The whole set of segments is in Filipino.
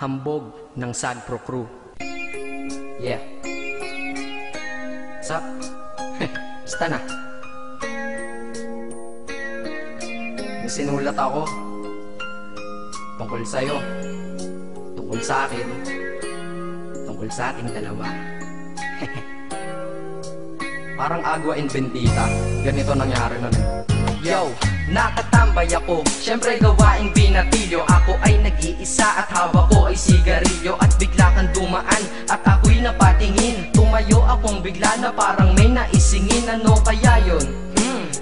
Hambog ng Sagpro Crew. Yeah. What's up? Basta na. May sinulat ako tungkol sa'yo, tungkol sa akin, tungkol sa ating dalawa. Parang Agua and Bendita. Ganito nangyari nun eh. Yo, nakatambay ako, syempre gawaing binatilyo. Ako ay nag-iisa at hawak ko ay sigarilyo. At bigla kang dumaan at ako'y napatingin. Tumayo akong bigla na parang may naisingin. Ano kaya yun?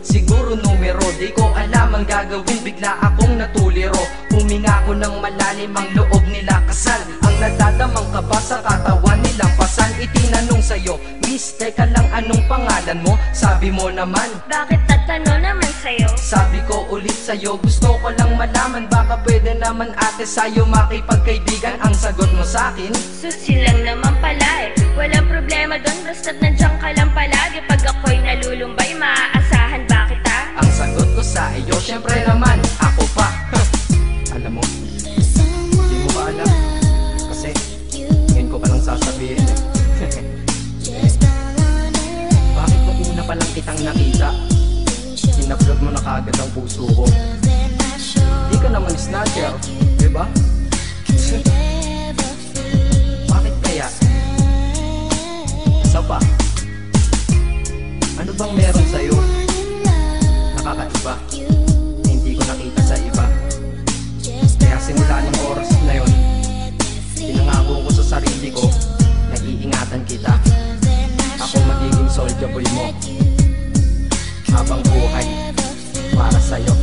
Siguro numero, di ko alam ang gagawin. Bigla akong natuliro, huminga ko ng malalim, ang loob nila kasal. Ang nadadamang kaba sa katawan nilang pasan. Itinanong sa'yo, miss, teka lang, anong pangalan mo? Sabi mo naman, bakit tatanong naman sa'yo? sabi ko ulit sa'yo, gusto ko lang malaman. Baka pwede naman ate sa'yo makipagkaibigan. Ang sagot mo sa'kin, Susi lang naman pala eh. Walang problema doon, basta't nandiyan ka lang palagi. Pag ako'y nalulumbay, maaasahan ba kita? ang sagot ko sa iyo, syempre naman, ako pa. Alam mo, di mo ba alam? Kasi, ngayon ko palang sasabihin eh. Bakit nung una pa lang kitang nakita, sinablog mo na kagad ang puso ko? Di ka naman snatcher, diba? Bakit kaya? Isa pa, ano bang meron sa'yo? Nakakaiba, na hindi ko nakita sa iba. Kaya simula ng oras na yun, pinangako ko sa sarili ko, nag-iingatan kita. Ako magiging soldier boy mo habang buhay para sa'yo.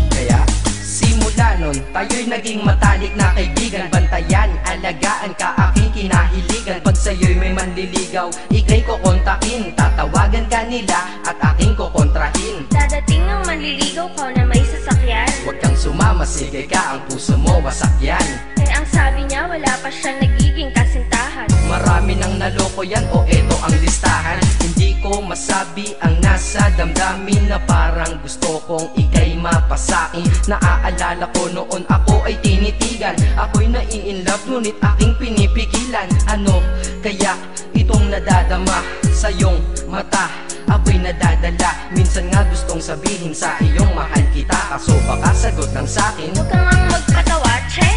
Kaya simula nun, tayo'y naging matalik na kaibigan. Bantayan, alagaan ka, aking kinahiligan. Pag sa'yo'y may manliligaw, ika'y kukontakin. Tatawagan ka nila at aking kukontrahin. Dadating ang manliligaw ko na may sasakyan. Huwag kang sumama, sige ka, ang puso mo wasak yan. Eh ang sabi niya, wala pa siyang nagiging kasintahan. Marami nang naloko yan, o eto ang listahan. Hindi ko masabi ang nasa damdamin, na parang gusto kong ika'y mapasakin. Naaalala ko noon ako ay tinitigan, ako'y nai-inlove ngunit aking pinipigilan. Ano kaya itong nadadama sa iyong mata? Ako'y nadadala, minsan nga gustong sabihin sa iyong mahal kita. Kaso baka sagot ng sakin, Huwag kang ang magpatawa, che.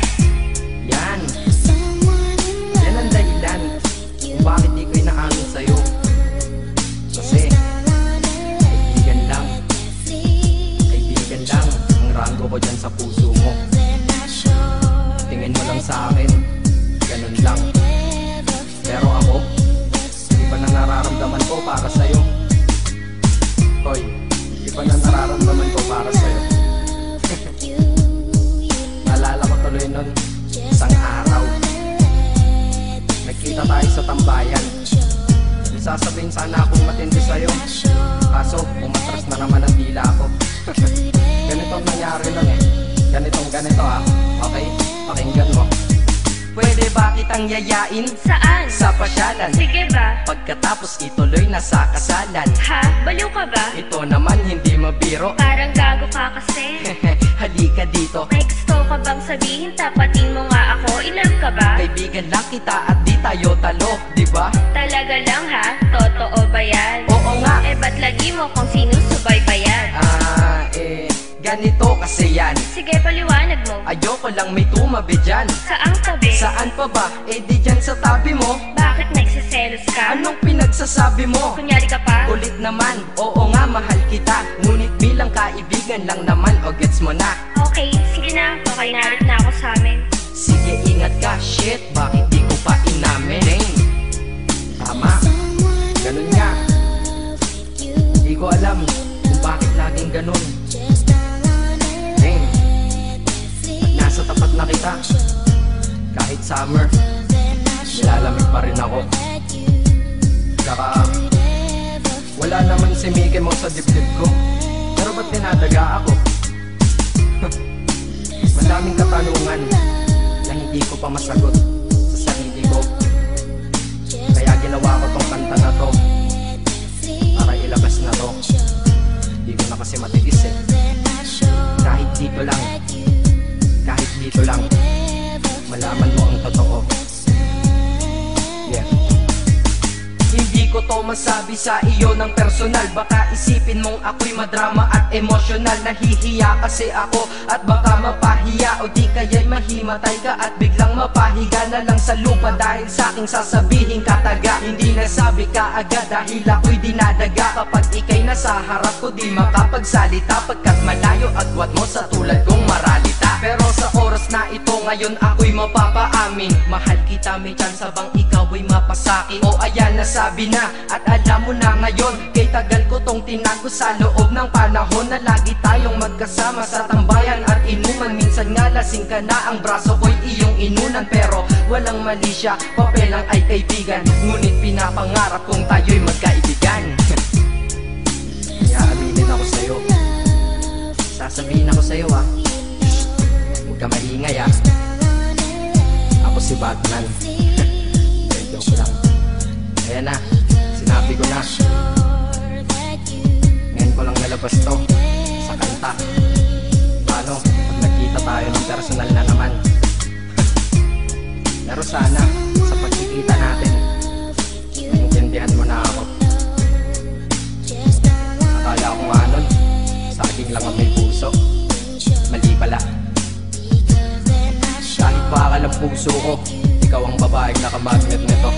yan ang dahilan kung bakit di ko inaamin sa'yo. Kasi kaibigan lang ang rango ko dyan sa puso mo. Tingin mo lang sa akin, ganun lang. Pero ako, iba na nararamdaman ko para sa'yo. Hoy, iba na nararamdaman ko para sa'yo. Naalala ko tuloy nun, isang araw nagkita tayo sa tambayan. Sasabihin sana akong matindi sa'yo, kaso umatras na naman ang dila ko. Ganitong nangyari lang eh. Ganito ha. Okay? Pakinggan mo. Pwede ba kitang yayain Saan? sa pasyalan? Sige ba? Pagkatapos ituloy na sa kasalan. Ha? Baliw ka ba? Ito naman hindi mabiro. Parang gago ka kasi. Halika dito. May gusto ka bang sabihin? Tapatin mo nga ako. I-love ka ba? Kaibigan lang kita at di tayo talo, di ba? Talaga lang ha? Totoo ba yan? Oo nga. Eh ba't lagi mo kung sinusubaybayan? Ganito kasi yan. Sige, paliwanag mo. Ayoko lang may tumabi dyan. Saang tabi? Saan pa ba? Eh di dyan sa tabi mo. Bakit nagsiselos ka? Anong pinagsasabi mo? Kunyari ka pa? Kulit naman, oo nga mahal kita. Ngunit bilang kaibigan lang naman, o gets mo na. Okay, sige na. Okay, narit na ako sa amin. Sige ingat ka, shit, bakit di ko pa inamin? Dang. Tama, ganun nga. Di ko alam kung bakit laging ganun. Dang. Pag nasa tapat na kita, kahit summer, nilalamig pa rin ako. Saka wala naman si Mickey Mouse sa dibdib ko, pero ba't dinadaga ako? Madaming katanungan na hindi ko pa masagot sa sarili ko. Kaya ginawa ko tong kanta na to para ilabas na to. Hindi ko na kasi matiis eh. Kahit dito lang, kahit dito dito lang malaman mo ang totoo. Yeah. Hindi ko to masabi sa iyo ng personal. Baka isipin mong ako'y madrama at emosyonal. Nahihiya kasi ako at baka mapahiya, o di kaya'y mahimatay ka at biglang mapahiga na lang sa lupa dahil sa aking sasabihin kataga. Hindi nasabi ka agad dahil ako'y dinadaga. Kapag ika'y nasa harap ko di makapagsalita, pagkat malayo agwat mo sa tulad kong maralita. Pero sa oras na ito ngayon ako'y mapapaamin, mahal kita, may chance bang ikaw ay mapasaki? O ayan, nasabi na at alam mo na ngayon. Kay tagal ko tong tinago sa loob ng panahon na lagi tayong magkasama sa tambayan at inuman. Minsan nga lasing ka na, ang braso ko'y iyong inunan. Pero walang mali siya, papelang ay kaibigan. Ngunit pinapangarap kong tayo'y magkaibigan. Kaya aminin ako sa'yo, sasabihin ako sa'yo ha, huwag ka maingay ha. Ako si Batman. Joke lang. Ayan na, sinabi ko na. Ngayon ko lang nalabas to sa kanta. Paano pag nagkita tayo ng personal na naman? Pero sana sa pagkikita natin maintindihan mo na ako. Akala ko nga nun saging lang ang may puso, mali pala. Kahit bakal ang puso ko, ikaw ang babaeng nakamagnet nito.